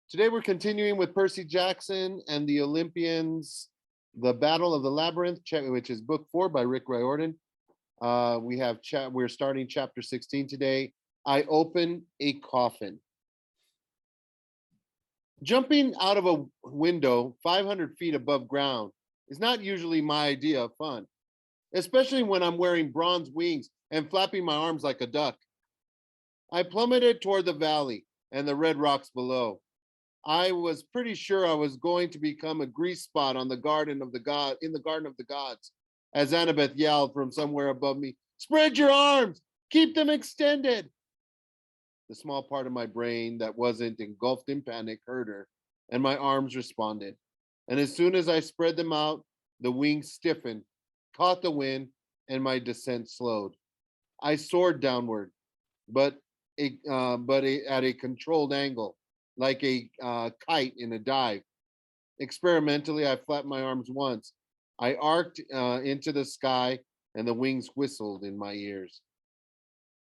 Today we're continuing with Percy Jackson and the Olympians, the Battle of the Labyrinth, which is book 4 by Riordan. We're starting chapter 16 today. I open a coffin. Jumping out of a window 500 feet above ground is not usually my idea of fun, especially when I'm wearing bronze wings and flapping my arms like a duck. I plummeted toward the valley and the red rocks below. I was pretty sure I was going to become a grease spot on the garden of the god in the garden of the gods, as Annabeth yelled from somewhere above me, "Spread your arms! Keep them extended!" The small part of my brain that wasn't engulfed in panic heard her, and my arms responded. And as soon as I spread them out, the wings stiffened, caught the wind, and my descent slowed. I soared downward, at a controlled angle, like a kite in a dive. Experimentally, I flapped my arms once. I arced into the sky, and the wings whistled in my ears.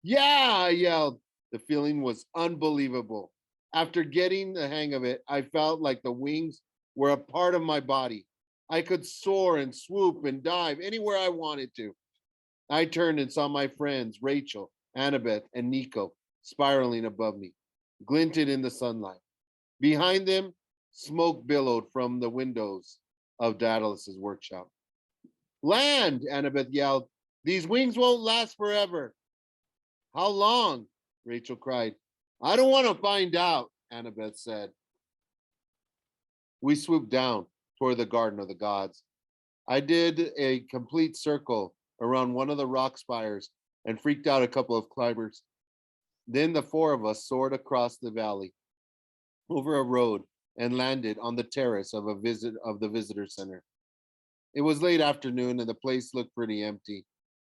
Yeah, I yelled. The feeling was unbelievable. After getting the hang of it, I felt like the wings were a part of my body. I could soar and swoop and dive anywhere I wanted to. I turned and saw my friends, Rachel, Annabeth, and Nico, spiraling above me, glinted in the sunlight. Behind them, smoke billowed from the windows of Daedalus's workshop. Land, Annabeth yelled. These wings won't last forever. How long? Rachel cried. I don't want to find out, Annabeth said. We swooped down toward the Garden of the Gods. I did a complete circle around one of the rock spires and freaked out a couple of climbers. Then the four of us soared across the valley, over a road, and landed on the terrace of the visitor center. It was late afternoon and the place looked pretty empty,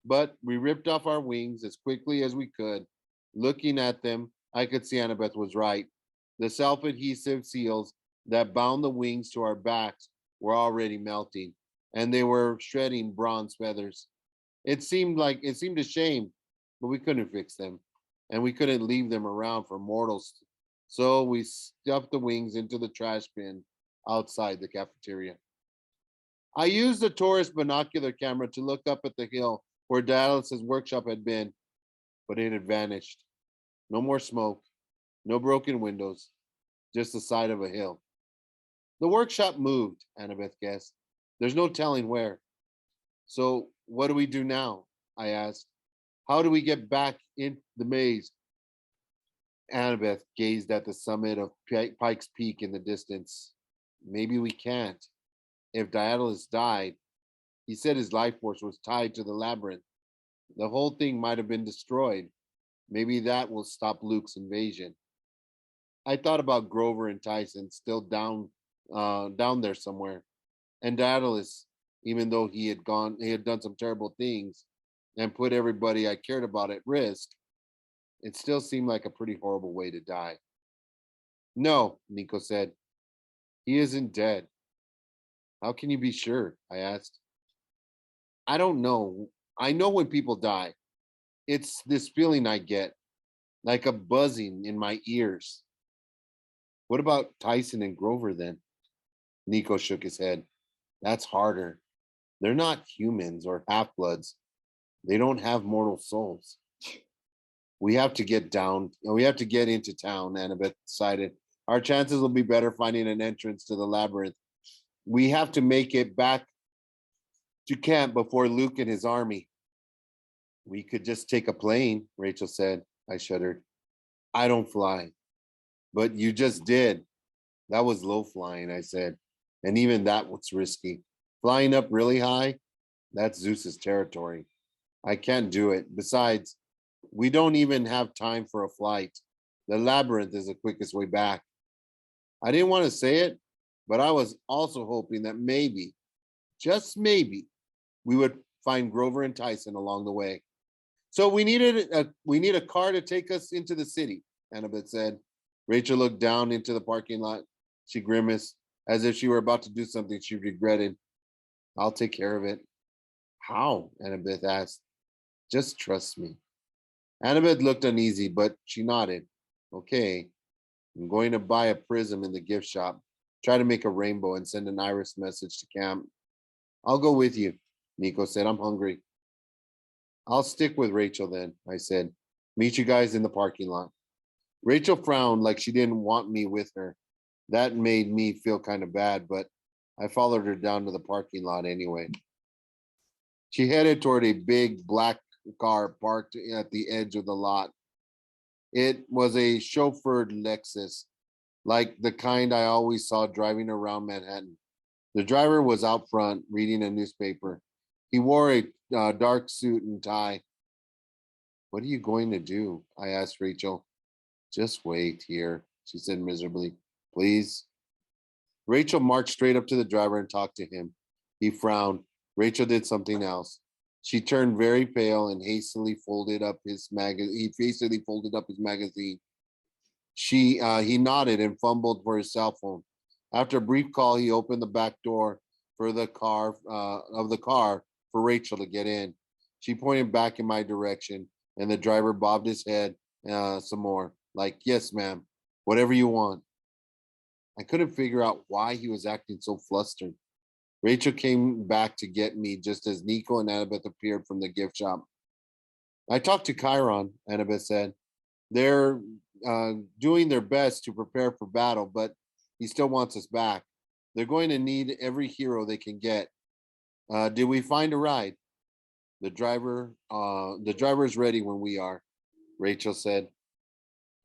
but we ripped off our wings as quickly as we could. Looking at them, I could see Annabeth was right. The self-adhesive seals that bound the wings to our backs were already melting, and they were shredding bronze feathers. It seemed a shame, but we couldn't fix them, and we couldn't leave them around for mortals. So we stuffed the wings into the trash bin outside the cafeteria. I used the tourist binocular camera to look up at the hill where Dallas's workshop had been, but it had vanished. No more smoke, no broken windows, just the side of a hill. The workshop moved, Annabeth guessed. There's no telling where. So what do we do now? I asked. How do we get back in the maze? Annabeth gazed at the summit of Pike's Peak in the distance. Maybe we can't. If Daedalus died, he said his life force was tied to the labyrinth. The whole thing might have been destroyed. Maybe that will stop Luke's invasion. I thought about Grover and Tyson still down there somewhere, and Daedalus, even though he had done some terrible things and put everybody I cared about at risk. It still seemed like a pretty horrible way to die. No, Nico said. He isn't dead. How can you be sure? I asked. I don't know. I know when people die. It's this feeling I get, like a buzzing in my ears. What about Tyson and Grover then? Nico shook his head. That's harder. They're not humans or half bloods. They don't have mortal souls. We have to get into town, Annabeth decided. Our chances will be better finding an entrance to the labyrinth. We have to make it back to camp before Luke and his army. We could just take a plane, Rachel said. I shuddered. I don't fly. But you just did. That was low flying, I said. And even that was risky. Flying up really high, that's Zeus's territory. I can't do it. Besides, we don't even have time for a flight. The labyrinth is the quickest way back. I didn't want to say it, but I was also hoping that maybe, just maybe, we would find Grover and Tyson along the way. So we need a car to take us into the city, Annabeth said. Rachel looked down into the parking lot. She grimaced as if she were about to do something she regretted. I'll take care of it. How? Annabeth asked. Just trust me. Annabeth looked uneasy, but she nodded. Okay. I'm going to buy a prism in the gift shop, try to make a rainbow, and send an iris message to camp. I'll go with you, Nico said. I'm hungry. I'll stick with Rachel then, I said. Meet you guys in the parking lot. Rachel frowned like she didn't want me with her. That made me feel kind of bad, but I followed her down to the parking lot anyway. She headed toward a big black car parked at the edge of the lot. It was a chauffeured Lexus, like the kind I always saw driving around Manhattan. The driver was out front reading a newspaper. He wore a dark suit and tie. What are you going to do? I asked Rachel. Just wait here, she said miserably. Please. Rachel marched straight up to the driver and talked to him. He frowned. Rachel did something else. She turned very pale and hastily folded up his magazine. He hastily folded up his magazine. He nodded and fumbled for his cell phone. After a brief call, he opened the back door for the car for Rachel to get in. She pointed back in my direction, and the driver bobbed his head some more, like, yes, ma'am, whatever you want. I couldn't figure out why he was acting so flustered. Rachel came back to get me just as Nico and Annabeth appeared from the gift shop. I talked to Chiron, Annabeth said. They're doing their best to prepare for battle, but he still wants us back. They're going to need every hero they can get. Did we find a ride? The driver is ready when we are, Rachel said.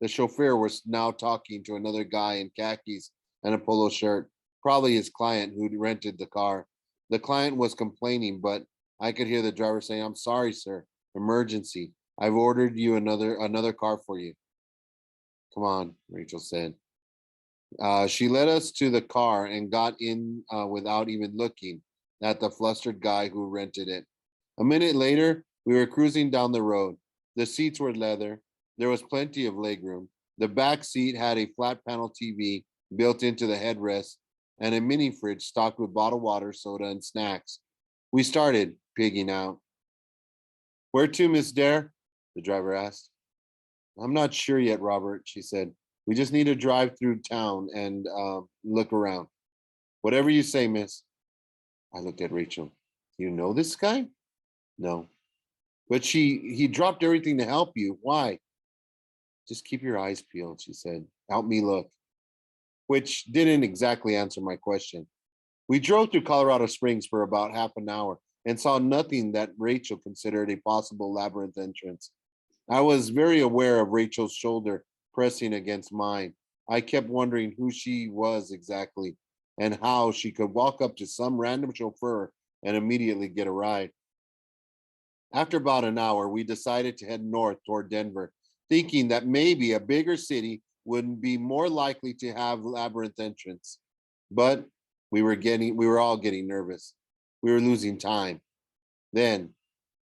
The chauffeur was now talking to another guy in khakis and a polo shirt, probably his client who'd rented the car. The client was complaining, but I could hear the driver saying, I'm sorry, sir. Emergency. I've ordered you another car for you. Come on, Rachel said. She led us to the car and got in without even looking at the flustered guy who rented it. A minute later, we were cruising down the road. The seats were leather. There was plenty of legroom. The back seat had a flat panel TV built into the headrest and a mini fridge stocked with bottled water, soda, and snacks. We started pigging out. Where to, Miss Dare? The driver asked. I'm not sure yet, Robert, she said. We just need to drive through town and look around. Whatever you say, miss. I looked at Rachel. You know this guy? No. But he dropped everything to help you. Why? Just keep your eyes peeled, she said. Help me look. Which didn't exactly answer my question. We drove through Colorado Springs for about half an hour and saw nothing that Rachel considered a possible labyrinth entrance. I was very aware of Rachel's shoulder pressing against mine. I kept wondering who she was exactly and how she could walk up to some random chauffeur and immediately get a ride. After about an hour, we decided to head north toward Denver, thinking that maybe a bigger city would be more likely to have labyrinth entrance. But we were all getting nervous. We were losing time. Then,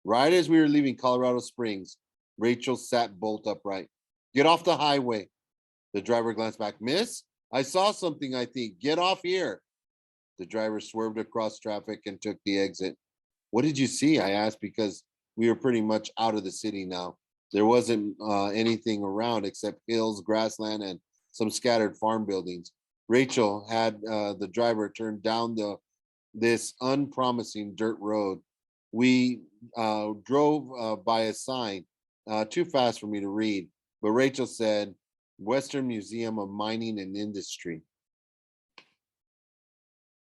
right as we were leaving Colorado Springs, Rachel sat bolt upright. Get off the highway. The driver glanced back. Miss, I saw something, I think. Get off here. The driver swerved across traffic and took the exit. What did you see? I asked because we were pretty much out of the city now. There wasn't anything around except hills, grassland, and some scattered farm buildings. Rachel had the driver turn down this unpromising dirt road. We drove by a sign, too fast for me to read, but Rachel said, Western Museum of Mining and Industry.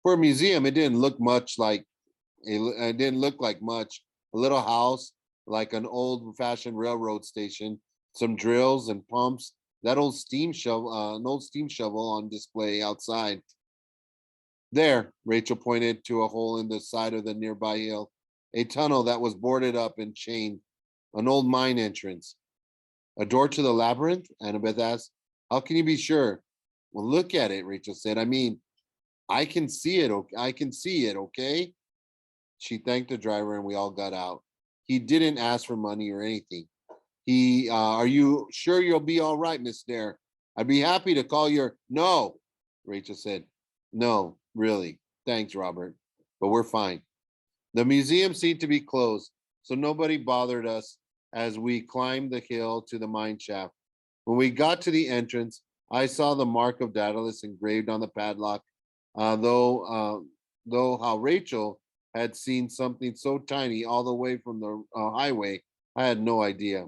For a museum, it didn't look like much. A little house, like an old-fashioned railroad station, some drills and pumps, an old steam shovel on display outside. There, Rachel pointed to a hole in the side of the nearby hill, a tunnel that was boarded up and chained, an old mine entrance. A door to the labyrinth? Annabeth asked. How can you be sure? Well, look at it, Rachel said. I mean, I can see it, okay? She thanked the driver and we all got out. He didn't ask for money or anything. Are you sure you'll be all right, Miss Dare? I'd be happy to call your, no, Rachel said. No, really. Thanks, Robert. But we're fine. The museum seemed to be closed, so nobody bothered us as we climbed the hill to the mine shaft. When we got to the entrance, I saw the mark of Daedalus engraved on the padlock, uh, though, uh, though how Rachel had seen something so tiny all the way from the highway, I had no idea.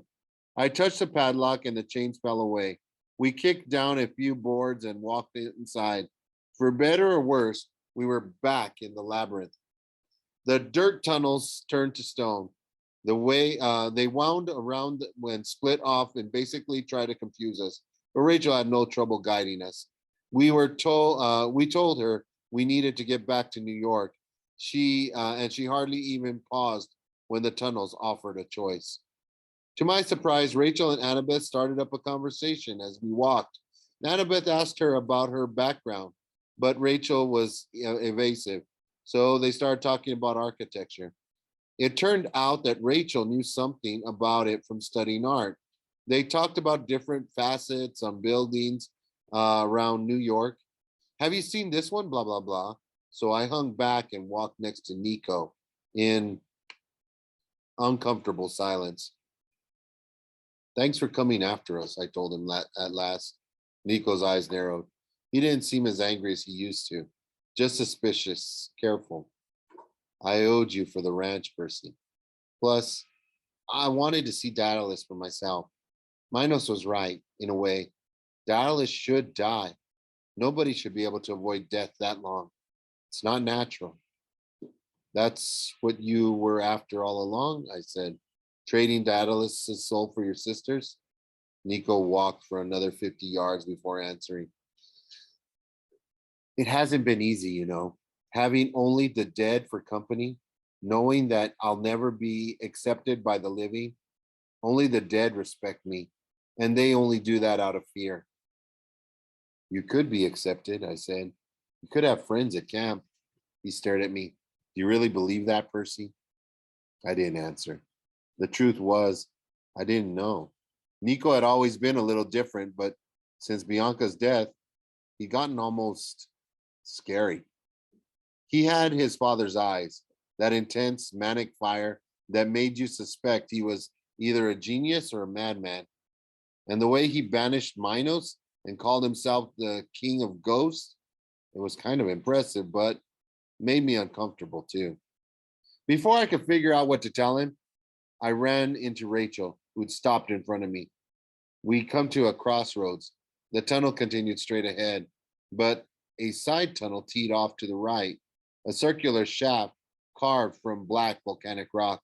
I touched the padlock and the chains fell away. We kicked down a few boards and walked inside. For better or worse, we were back in the labyrinth. The dirt tunnels turned to stone. The way they wound around when split off and basically tried to confuse us. But Rachel had no trouble guiding us. We told her we needed to get back to New York. She hardly even paused when the tunnels offered a choice. To my surprise, Rachel and Annabeth started up a conversation as we walked. Annabeth asked her about her background, but Rachel was evasive. So they started talking about architecture. It turned out that Rachel knew something about it from studying art. They talked about different facets on buildings around New York. Have you seen this one? Blah, blah, blah. So I hung back and walked next to Nico in uncomfortable silence. Thanks for coming after us, I told him at last. Nico's eyes narrowed. He didn't seem as angry as he used to, just suspicious, careful. I owed you for the ranch, Percy. Plus, I wanted to see Daedalus for myself. Minos was right, in a way. Daedalus should die. Nobody should be able to avoid death that long. It's not natural. That's what you were after all along, I said. Trading Daedalus' soul for your sister's? Nico walked for another 50 yards before answering. It hasn't been easy, having only the dead for company, knowing that I'll never be accepted by the living. Only the dead respect me, and they only do that out of fear. You could be accepted, I said. You could have friends at camp. He stared at me. Do you really believe that, Percy? I didn't answer. The truth was, I didn't know. Nico had always been a little different, but since Bianca's death, he'd gotten almost scary. He had his father's eyes, that intense, manic fire that made you suspect he was either a genius or a madman. And the way he banished Minos and called himself the king of ghosts, it was kind of impressive, but made me uncomfortable too. Before I could figure out what to tell him, I ran into Rachel, who'd stopped in front of me. We come to a crossroads. The tunnel continued straight ahead, but a side tunnel teed off to the right, a circular shaft carved from black volcanic rock.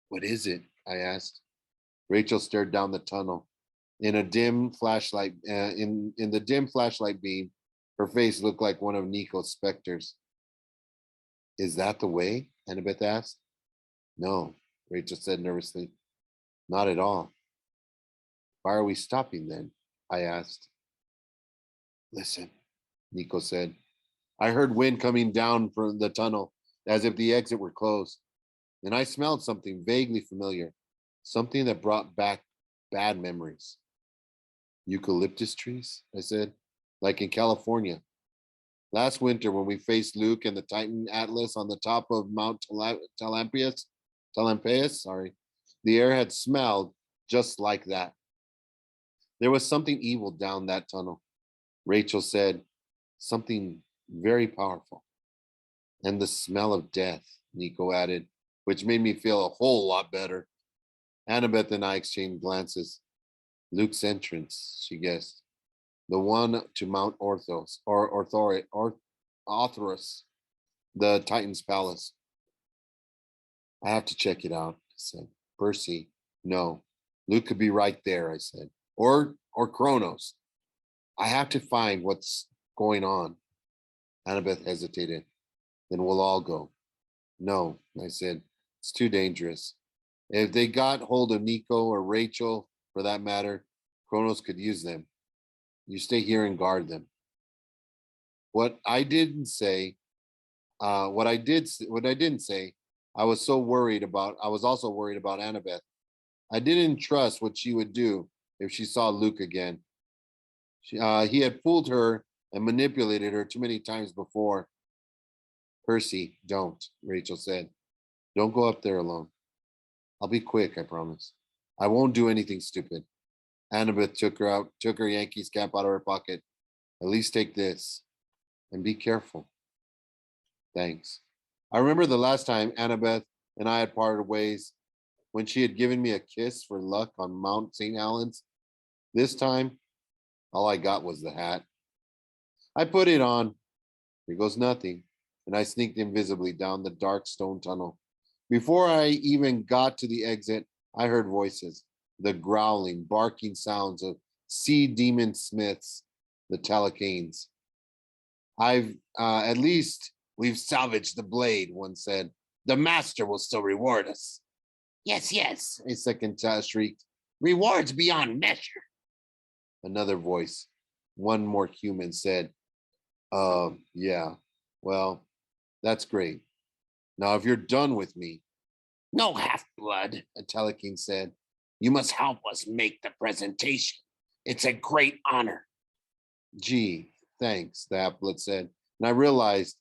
What is it? I asked. Rachel stared down the tunnel. In a dim flashlight, in the dim flashlight beam, her face looked like one of Nico's specters. Is that the way? Annabeth asked. No, Rachel said nervously. Not at all. Why are we stopping then? I asked. Listen, Nico said. I heard wind coming down from the tunnel as if the exit were closed. And I smelled something vaguely familiar, something that brought back bad memories. Eucalyptus trees, I said, like in California. Last winter, when we faced Luke and the Titan Atlas on the top of Mount Talampeus, the air had smelled just like that. There was something evil down that tunnel. Rachel said, something very powerful. And the smell of death, Nico added, which made me feel a whole lot better. Annabeth and I exchanged glances. Luke's entrance, she guessed. The one to Mount Orthos, or Orthoros, the Titan's palace. I have to check it out, I said. Percy, no. Luke could be right there, I said. Or Kronos. I have to find what's going on. Annabeth hesitated. Then we'll all go. No, I said. It's too dangerous. If they got hold of Nico or Rachel, for that matter, Kronos could use them. You stay here and guard them. What I didn't say, what I didn't say, I was also worried about Annabeth. I didn't trust what she would do if she saw Luke again. He had fooled her and manipulated her too many times before. Percy, don't, Rachel said. Don't go up there alone. I'll be quick, I promise. I won't do anything stupid. Annabeth took her Yankees cap out of her pocket. At least take this and be careful. Thanks. I remember the last time Annabeth and I had parted ways when she had given me a kiss for luck on Mount St. Helens. This time, all I got was the hat. I put it on. Here goes nothing. And I sneaked invisibly down the dark stone tunnel. Before I even got to the exit, I heard voices, the growling, barking sounds of sea demon smiths, the Talacanes. At least we've salvaged the blade, one said. The master will still reward us. Yes, yes, a second shrieked. Rewards beyond measure. Another voice, one more human, said, yeah, well, that's great. Now, if you're done with me, no half-blood, a Talakine said. You must help us make the presentation. It's a great honor. Gee, thanks, the half-blood said. And I realized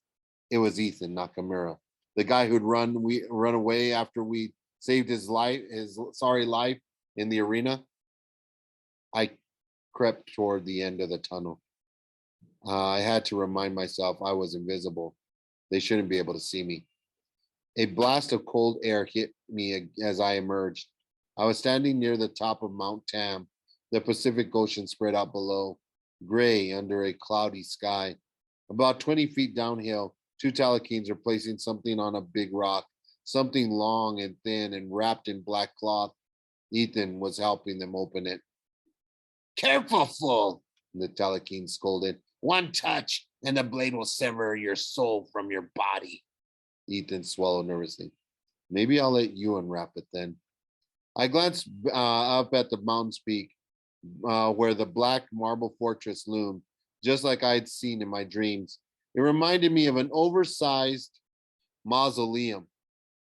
it was Ethan Nakamura, the guy who'd run away after we saved his life in the arena. I crept toward the end of the tunnel. I had to remind myself I was invisible. They shouldn't be able to see me. A blast of cold air hit me as I emerged. I was standing near the top of Mount Tam. The Pacific Ocean spread out below, gray under a cloudy sky. About 20 feet downhill, two Talakines were placing something on a big rock, something long and thin and wrapped in black cloth. Ethan was helping them open it. Careful, fool, the Talakine scolded. One touch, and the blade will sever your soul from your body. Ethan swallowed nervously. Maybe I'll let you unwrap it then. I glanced up at the mountain's peak, where the black marble fortress loomed, just like I'd seen in my dreams. It reminded me of an oversized mausoleum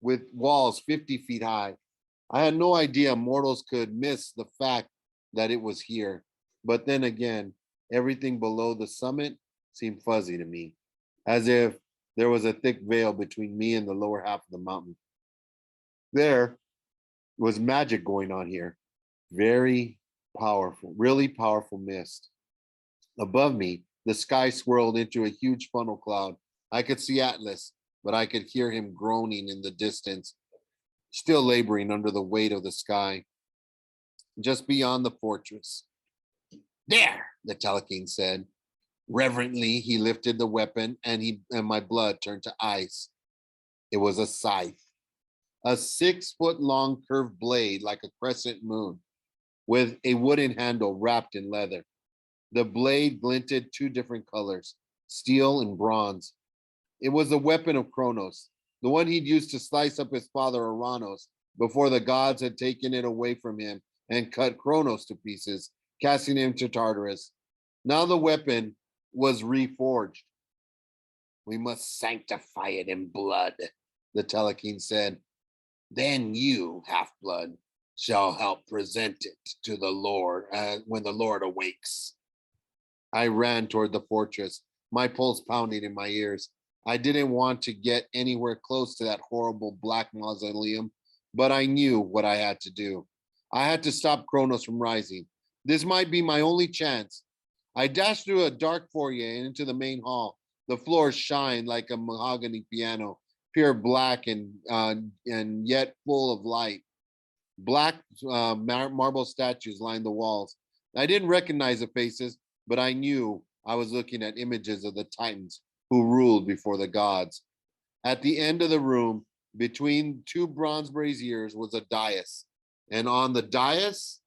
with walls 50 feet high. I had no idea mortals could miss the fact that it was here. But then again, everything below the summit seemed fuzzy to me, as if there was a thick veil between me and the lower half of the mountain. There was magic going on here. Very powerful, really powerful mist. Above me, the sky swirled into a huge funnel cloud. I could see Atlas, but I could hear him groaning in the distance, still laboring under the weight of the sky. Just beyond the fortress. There, the Talakine said. Reverently, he lifted the weapon, and my blood turned to ice. It was a scythe, a 6-foot-long curved blade like a crescent moon, with a wooden handle wrapped in leather. The blade glinted two different colors, steel and bronze. It was the weapon of Kronos, the one he'd used to slice up his father Oranos before the gods had taken it away from him and cut Kronos to pieces, casting him to Tartarus. Now the weapon was reforged. We must sanctify it in blood, the Talakine said. Then you, half-blood, shall help present it to the Lord when the Lord awakes. I ran toward the fortress, my pulse pounding in my ears. I didn't want to get anywhere close to that horrible black mausoleum, but I knew what I had to do. I had to stop Kronos from rising. This might be my only chance. I dashed through a dark foyer and into the main hall. The floors shined like a mahogany piano, pure black and yet full of light. Black marble statues lined the walls. I didn't recognize the faces, but I knew I was looking at images of the Titans who ruled before the gods. At the end of the room, between two bronze braziers, was a dais, and on the dais,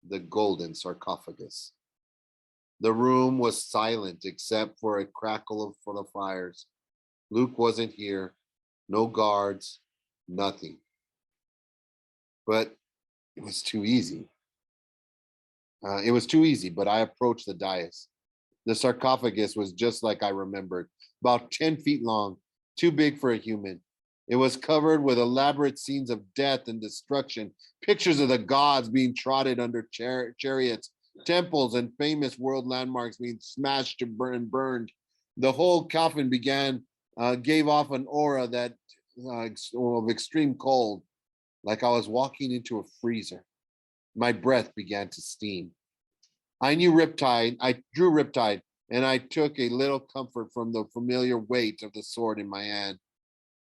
the golden sarcophagus. The room was silent except for a crackle of the fires. Luke wasn't here, no guards, nothing. But it was too easy. But I approached the dais. The sarcophagus was just like I remembered, about 10 feet long, too big for a human. It was covered with elaborate scenes of death and destruction, pictures of the gods being trotted under chariots, temples and famous world landmarks being smashed and burned. The whole coffin gave off an aura of extreme cold, like I was walking into a freezer. My breath began to steam. I drew Riptide, and I took a little comfort from the familiar weight of the sword in my hand.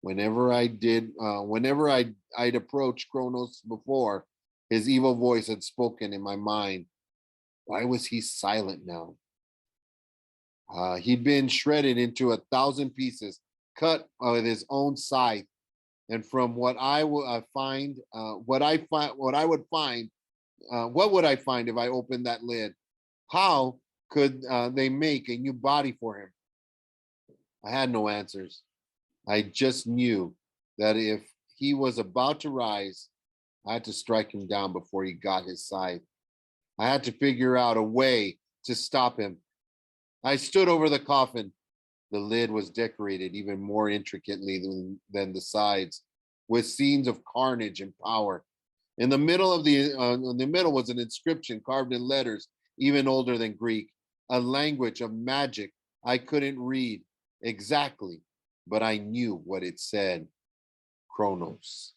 I'd approached Kronos before, his evil voice had spoken in my mind. Why was he silent now? He'd been shredded into 1,000 pieces, cut with his own scythe. And from what I would find, what would I find if I opened that lid? How could they make a new body for him? I had no answers. I just knew that if he was about to rise, I had to strike him down before he got his scythe. I had to figure out a way to stop him. I stood over the coffin. The lid was decorated even more intricately than the sides, with scenes of carnage and power. In the middle was an inscription carved in letters even older than Greek, a language of magic I couldn't read exactly, but I knew what it said. Kronos,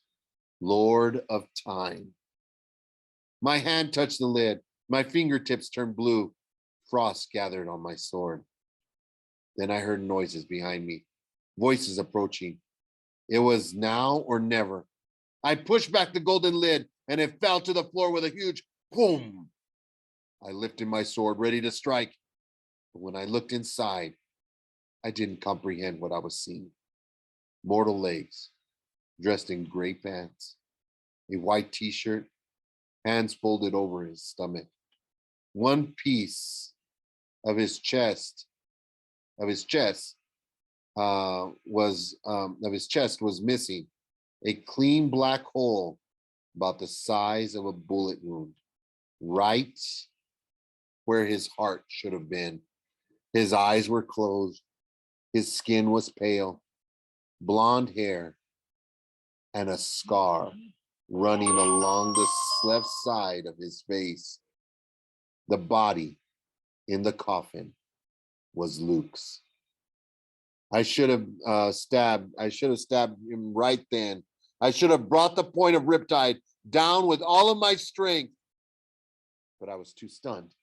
Lord of Time. My hand touched the lid. My fingertips turned blue. Frost gathered on my sword. Then I heard noises behind me, voices approaching. It was now or never. I pushed back the golden lid and it fell to the floor with a huge boom. I lifted my sword, ready to strike. But when I looked inside, I didn't comprehend what I was seeing. Mortal legs, dressed in gray pants, a white t-shirt, hands folded over his stomach. One piece of his chest was missing, a clean black hole about the size of a bullet wound, right where his heart should have been. His eyes were closed. His skin was pale, blonde hair, and a scar running along the left side of his face. The body in the coffin was Luke's. I should have stabbed him right then. I should have brought the point of Riptide down with all of my strength, but I was too stunned.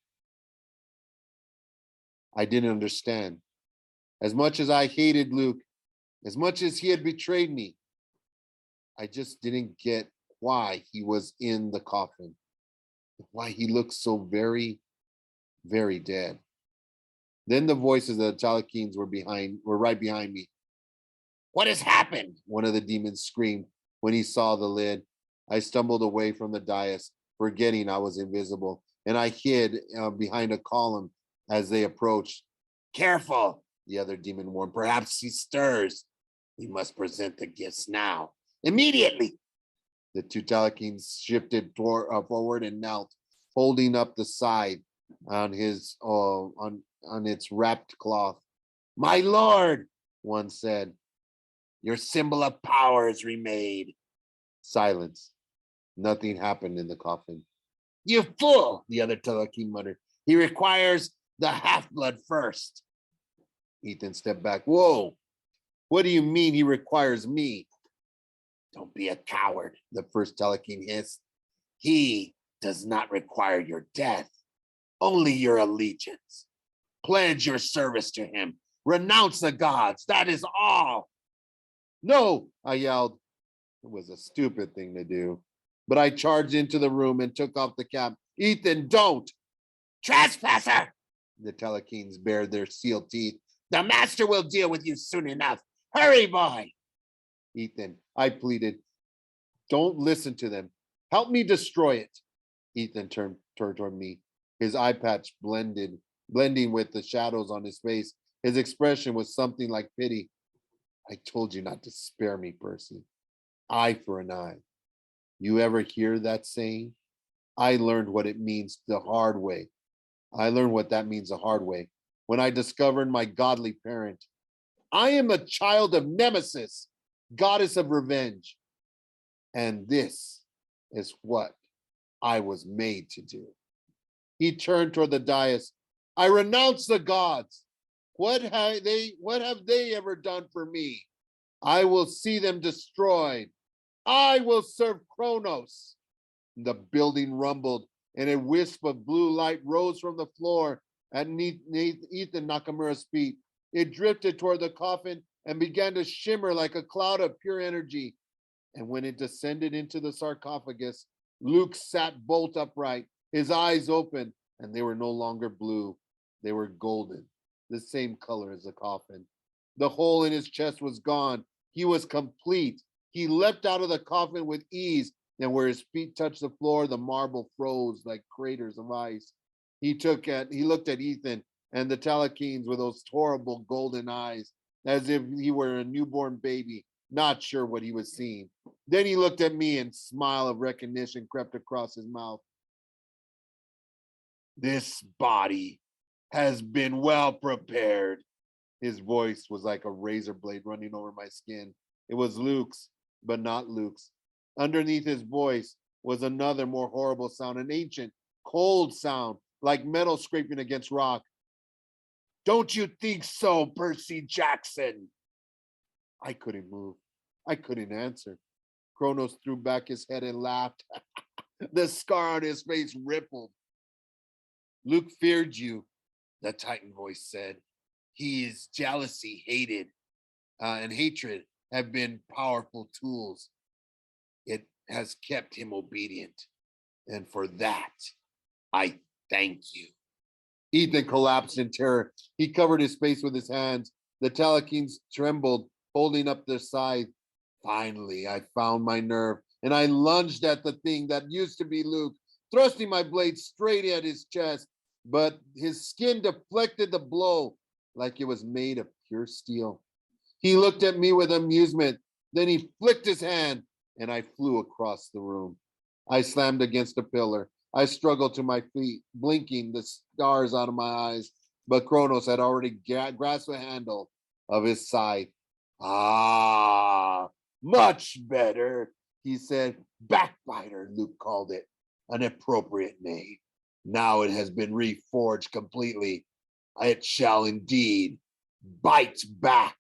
I didn't understand. As much as I hated Luke, as much as he had betrayed me, I just didn't get why he was in the coffin, why he looked so very, very dead. Then the voices of the Talakines were right behind me. What has happened? One of the demons screamed when he saw the lid. I stumbled away from the dais, forgetting I was invisible, and I hid behind a column as they approached. Careful, the other demon warned. Perhaps he stirs. We must present the gifts now. Immediately. The two Talakines shifted forward and knelt, holding up the side on its wrapped cloth. My lord, one said, your symbol of power is remade. Silence. Nothing happened in the coffin. You fool, the other Talakine muttered. He requires the half-blood first. Ethan stepped back. Whoa, what do you mean he requires me? Don't be a coward, the first Talakine hissed. He does not require your death, only your allegiance. Pledge your service to him. Renounce the gods. That is all. No, I yelled. It was a stupid thing to do, but I charged into the room and took off the cap. Ethan, don't. Trespasser! The Talakines bared their sealed teeth. The master will deal with you soon enough. Hurry, boy. Ethan, I pleaded. Don't listen to them. Help me destroy it. Ethan turned toward me, his eye patch blending with the shadows on his face. His expression was something like pity. I told you not to spare me, Percy. Eye for an eye. You ever hear that saying? I learned what it means the hard way. I learned what that means the hard way when I discovered my godly parent. I am a child of Nemesis, goddess of revenge. And this is what I was made to do. He turned toward the dais. I renounce the gods. What have they ever done for me? I will see them destroyed. I will serve Kronos. The building rumbled, and a wisp of blue light rose from the floor at Ethan Nakamura's feet. It drifted toward the coffin and began to shimmer like a cloud of pure energy. And when it descended into the sarcophagus, Luke sat bolt upright, his eyes open, and they were no longer blue. They were golden, the same color as the coffin. The hole in his chest was gone. He was complete. He leapt out of the coffin with ease, and where his feet touched the floor, the marble froze like craters of ice. He looked at Ethan and the Talakines with those horrible golden eyes, as if he were a newborn baby, not sure what he was seeing. Then he looked at me, and a smile of recognition crept across his mouth. This body has been well prepared. His voice was like a razor blade running over my skin. It was Luke's, but not Luke's. Underneath his voice was another more horrible sound, an ancient, cold sound, like metal scraping against rock. Don't you think so, Percy Jackson? I couldn't move. I couldn't answer. Kronos threw back his head and laughed. The scar on his face rippled. Luke feared you, the Titan voice said. His jealousy, and hatred have been powerful tools. It has kept him obedient. And for that, I thank you. Ethan collapsed in terror. He covered his face with his hands. The Talakines trembled, holding up their scythe. Finally, I found my nerve, and I lunged at the thing that used to be Luke, thrusting my blade straight at his chest. But his skin deflected the blow like it was made of pure steel. He looked at me with amusement. Then he flicked his hand, and I flew across the room. I slammed against a pillar. I struggled to my feet, blinking the stars out of my eyes, but Kronos had already grasped the handle of his scythe. Ah, much better, he said. Backbiter, Luke called it, an appropriate name. Now it has been reforged completely. It shall indeed bite back.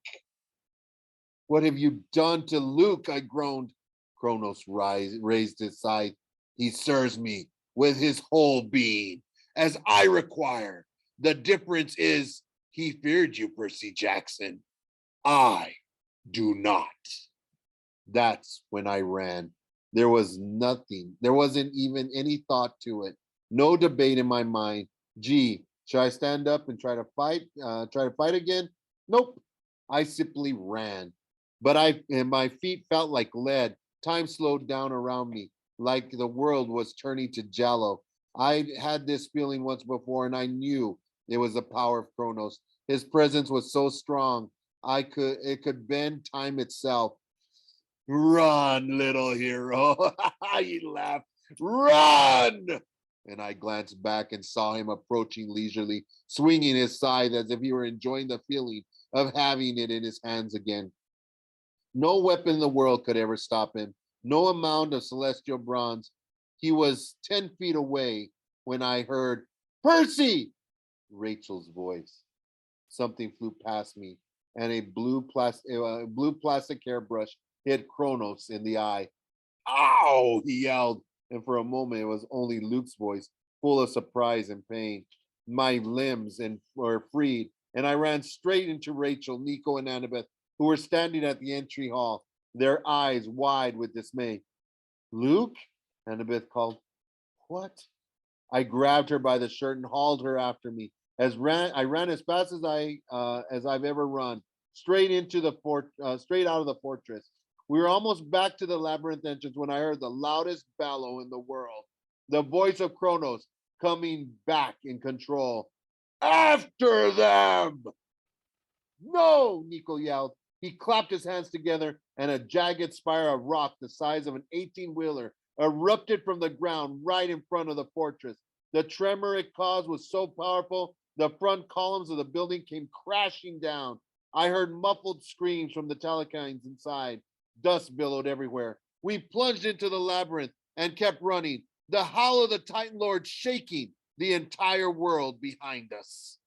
What have you done to Luke? I groaned. Kronos raised his scythe. He serves me with his whole being, as I require. The difference is he feared you, Percy Jackson. I do not. That's when I ran. There was nothing. There wasn't even any thought to it. No debate in my mind. Gee, should I stand up and try to fight again? Nope. I simply ran. But my feet felt like lead. Time slowed down around me, like the world was turning to jello. I had this feeling once before, and I knew it was the power of Kronos. His presence was so strong, it could bend time itself. Run, little hero. He laughed. Run! And I glanced back and saw him approaching leisurely, swinging his scythe as if he were enjoying the feeling of having it in his hands again. No weapon in the world could ever stop him. No amount of celestial bronze. He was 10 feet away when I heard, Percy! Rachel's voice. Something flew past me, and a blue plastic hairbrush hit Kronos in the eye. Ow! He yelled, and for a moment it was only Luke's voice, full of surprise and pain. My limbs were freed, and I ran straight into Rachel, Nico, and Annabeth, who were standing at the entry hall, their eyes wide with dismay. Luke? Annabeth called. What? I grabbed her by the shirt and hauled her after me. I ran as fast as I've ever run, straight out of the fortress. We were almost back to the labyrinth entrance when I heard the loudest bellow in the world. The voice of Kronos coming back in control. After them! No, Nico yelled. He clapped his hands together, and a jagged spire of rock the size of an 18-wheeler erupted from the ground right in front of the fortress. The tremor it caused was so powerful, the front columns of the building came crashing down. I heard muffled screams from the Talakines inside. Dust billowed everywhere. We plunged into the labyrinth and kept running, the howl of the Titan Lord shaking the entire world behind us.